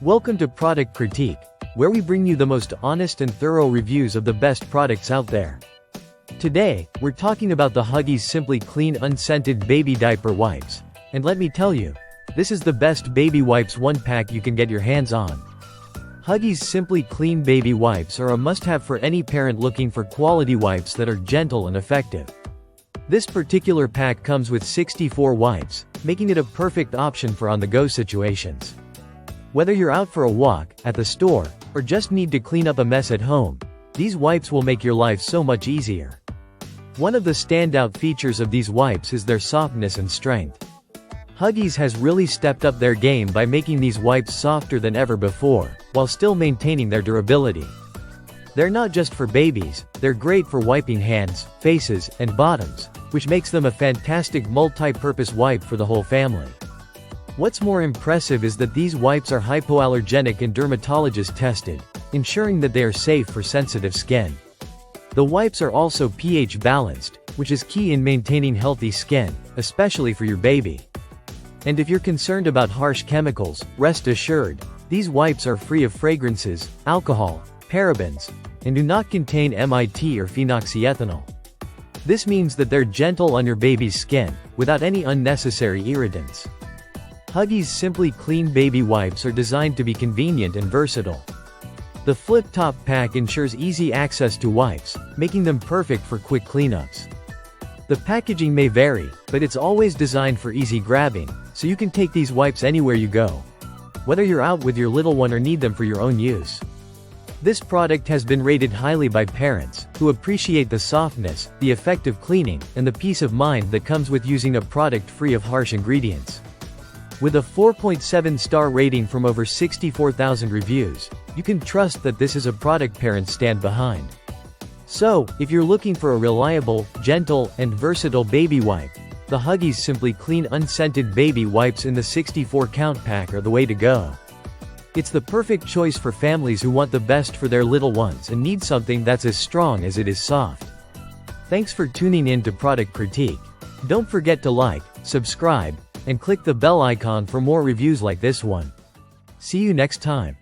Welcome to Product Critique, where we bring you the most honest and thorough reviews of the best products out there. Today, we're talking about the Huggies Simply Clean Unscented Baby Diaper Wipes. And let me tell you, this is the best baby wipes one pack you can get your hands on. Huggies Simply Clean Baby Wipes are a must-have for any parent looking for quality wipes that are gentle and effective. This particular pack comes with 64 wipes, making it a perfect option for on-the-go situations. Whether you're out for a walk, at the store, or just need to clean up a mess at home, these wipes will make your life so much easier. One of the standout features of these wipes is their softness and strength. Huggies has really stepped up their game by making these wipes softer than ever before, while still maintaining their durability. They're not just for babies, they're great for wiping hands, faces, and bottoms, which makes them a fantastic multi-purpose wipe for the whole family. What's more impressive is that these wipes are hypoallergenic and dermatologist tested, ensuring that they are safe for sensitive skin. The wipes are also pH balanced, which is key in maintaining healthy skin, especially for your baby. And if you're concerned about harsh chemicals, rest assured, these wipes are free of fragrances, alcohol, parabens, and do not contain MIT or phenoxyethanol. This means that they're gentle on your baby's skin, without any unnecessary irritants. Huggies Simply Clean Baby Wipes are designed to be convenient and versatile. The flip-top pack ensures easy access to wipes, making them perfect for quick cleanups. The packaging may vary, but it's always designed for easy grabbing, so you can take these wipes anywhere you go, whether you're out with your little one or need them for your own use. This product has been rated highly by parents, who appreciate the softness, the effective cleaning, and the peace of mind that comes with using a product free of harsh ingredients. With a 4.7-star rating from over 64,000 reviews, you can trust that this is a product parents stand behind. So, if you're looking for a reliable, gentle, and versatile baby wipe, the Huggies Simply Clean Unscented Baby Wipes in the 64-count pack are the way to go. It's the perfect choice for families who want the best for their little ones and need something that's as strong as it is soft. Thanks for tuning in to Product Critique. Don't forget to like, subscribe, and click the bell icon for more reviews like this one. See you next time.